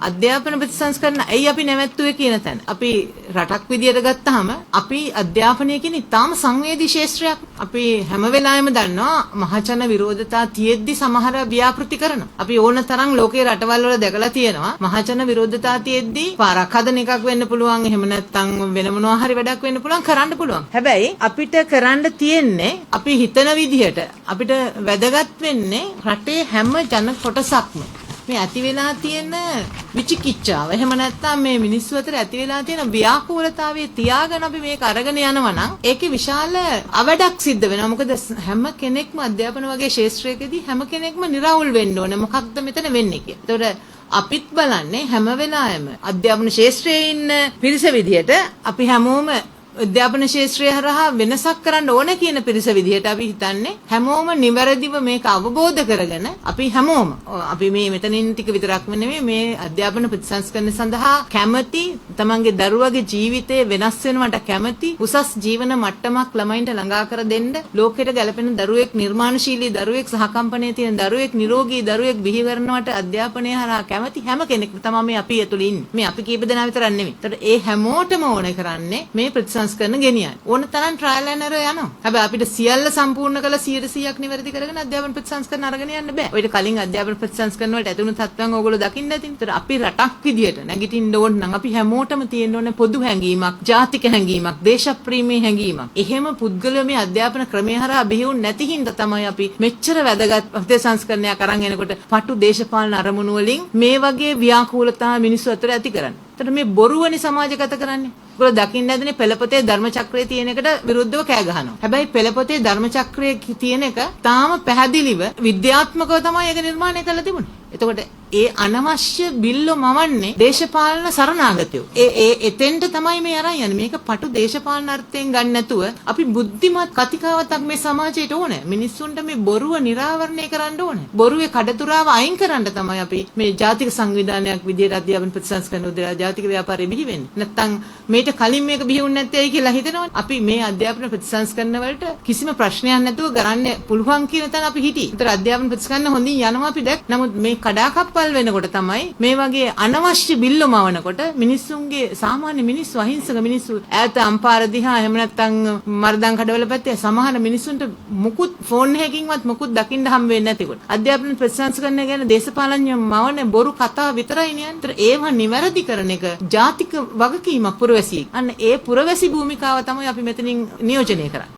අධ්‍යාපන ප්‍රතිසංස්කරණ ඇයි අපි නැවැත්තුවේ කියන තැන. අපි රටක් විදියට ගත්තාම අපි අධ්‍යාපනය කියන ඉතාම සංවේදී ශාස්ත්‍රයක්. අපි හැම වෙලාවෙම දන්නවා මහජන විරෝධතා තියෙද්දි සමහර ව්‍යාපෘති කරනවා. අපි ඕන තරම් ලෝකේ රටවල් වල දැකලා තියෙනවා මහජන විරෝධතා තියෙද්දි පාරක් හදන එකක් වෙන්න පුළුවන්. එහෙම නැත්නම් වෙන මොනවා හරි වැඩක් වෙන්න පුළුවන් කරන්න පුළුවන්. හැබැයි අපිට කරන්න තියෙන්නේ අපි හිතන විදිහට අපිට වැදගත් වෙන්නේ රටේ හැම ජන කොටසක්ම මේ ඇති වෙලා තියෙන විචිකිච්ඡාව. එහෙම නැත්නම් මේ මිනිස්සු අතර ඇති වෙලා තියෙන ව්‍යාකූලතාවයේ තියාගෙන අපි මේක අරගෙන යනවා නම් ඒකේ විශාල අවඩක් සිද්ධ වෙනවා. මොකද හැම කෙනෙක්ම අධ්‍යාපන වගේ ශාස්ත්‍රයකදී හැම කෙනෙක්ම නිරවුල් වෙන්න ඕනේ. මොකක්ද මෙතන වෙන්නේ කියලා. ඒතකොට අපිත් බලන්නේ හැම වෙලාවෙම අධ්‍යාපන ශාස්ත්‍රයේ ඉන්න පිරිස විදියට අපි හැමෝම අධ්‍යාපන ශාස්ත්‍රය හරහා වෙනසක් කරන්න ඕන කියන පිරිස විදිහට අපි හිතන්නේ හැමෝම නිවැරදිව මේක අවබෝධ කරගෙන අපි හැමෝම අපි මේ මෙතනින් ටික විතරක්ම නෙමෙයි මේ අධ්‍යාපන ප්‍රතිසංස්කරණ සඳහා කැමැති තමන්ගේ දරුවගේ ජීවිතේ වෙනස් වෙනවට කැමැති උසස් ජීවන මට්ටමක් ළමයින්ට ළඟා කර දෙන්න ලෝකෙට ගැලපෙන දරුවෙක් නිර්මාණශීලී දරුවෙක් සහකම්පනයේ තියෙන දරුවෙක් නිරෝගී දරුවෙක් බිහි කරනවට අධ්‍යාපනය හරහා කැමැති හැම කෙනෙක්ම තමයි මේ අපි ඇතුළේ ඉන්නේ. මේ අපි කීප දෙනා විතරක් නෙමෙයි. ඒතකොට ඒ හැමෝටම ඕනේ කරන්නේ මේ ප්‍රතිසංස්කරණ ගෙනියන්න. ඕන තරම් ට්‍රයල් ඇන්ඩ් එරර් යනවා. හැබැයි අපිට සියල්ල සම්පූර්ණ කළ 100%ක් නිවැරදි කරගෙන අධ්‍යාපන ප්‍රතිසංස්කරණ අරගෙන යන්න බෑ. ඔයිට කලින් අධ්‍යාපන ප්‍රතිසංස්කරණ වලට ඇතුණු තත්ත්වයන් ඕගොල්ලෝ දකින්න ඇතින්. ඒතර අපි රටක් විදියට නැගිටින්න ඕන නම් අපි හැමෝටම තියෙන්න ඕනේ පොදු හැඟීමක්, ජාතික හැඟීමක්, දේශප්‍රේමී හැඟීමක්. එහෙම පුද්ගලයෝ මේ අධ්‍යාපන ක්‍රමය හරහා බිහිවුන් නැති හින්දා තමයි අපි මෙච්චර වැදගත් ප්‍රතිසංස්කරණයක් අරන් එනකොට පටු දේශපාලන අරමුණු වලින් මේ වගේ ව්‍යාකූලතා මිනිස්සු අතර ඇති කරන්නේ. ඒතර මේ බොරුවනේ සමාජගත කරන්නේ. ඔයගොල්ලෝ දකින්න ඇදනේ පෙළපොතේ ධර්ම චක්‍රයේ තියෙන එකට විරුද්ධව කෑ ගහනවා. හැබැයි පෙළපොතේ ධර්ම චක්‍රයේ තියෙන එක තාම පැහැදිලිව විද්‍යාත්මකව තමයි ඒක නිර්මාණය කරලා තිබුණේ. එතකොට ඒ අනවශ්‍ය බිල්ලෝ මවන්නේ දේශපාලන සරණාගතයෝ. එතෙන්ට තමයි මේ අරන් යන්නේ. මේක පටු දේශපාලන අර්ථයෙන් ගන්න නැතුව අපි බුද්ධිමත් කතිකාවතක් මේ සමාජයට ඕනේ. මිනිස්සුන්ට මේ බොරුව නිරාවරණය කරන්න ඕනේ. බොරුවේ කඩතුරාව අයින් කරන්න තමයි අපි මේ ජාතික සංවිධානයක් විදියට අධ්‍යාපන ප්‍රතිසංස්කරණ උදෙසා ජාතික ව්‍යාපාරය බිහි වෙන්නේ. නැත්තම් මේට කලින් මේක බිහි වුනේ නැත්තේ ඇයි කියලා හිතනවනේ. අපි මේ අධ්‍යාපන ප්‍රතිසංස්කරණ වලට කිසිම ප්‍රශ්නයක් නැතුව ගන්න පුළුවන් කියන තැන අපි හිටියේ. ඒතර අධ්‍යාපන ප්‍රතිසංස්කරණ හොඳින් යනවා අපි දැක්. නමුත් මේ කඩාකප්පල් වෙනකොට තමයි මේ වගේ අනවශ්‍ය බිල්ල මවනකොට මිනිස්සුන්ගේ සාමාන්‍ය මිනිස්සු අහිංසක මිනිස්සු ඈත අම්පාර දිහා එහෙම නැත්නම් මර්දන් කඩවල පැත්තේ සමහර මිනිස්සුන්ට මුකුත් ෆෝන් එකකින්වත් මුකුත් දකින්න හම් වෙන්නේ නැතිකොට අධ්‍යාපන ප්‍රතිසංස්කරණ ගැන දේශපාලඥ මවන බොරු කතා විතරයි නියන්තර ඒවා නිවැරදි කරන එක ජාතික වගකීමක් පුරවැසියෙක්. අන්න ඒ පුරවැසි භූමිකාව තමයි අපි මෙතනින් නියෝජනය කරන්නේ.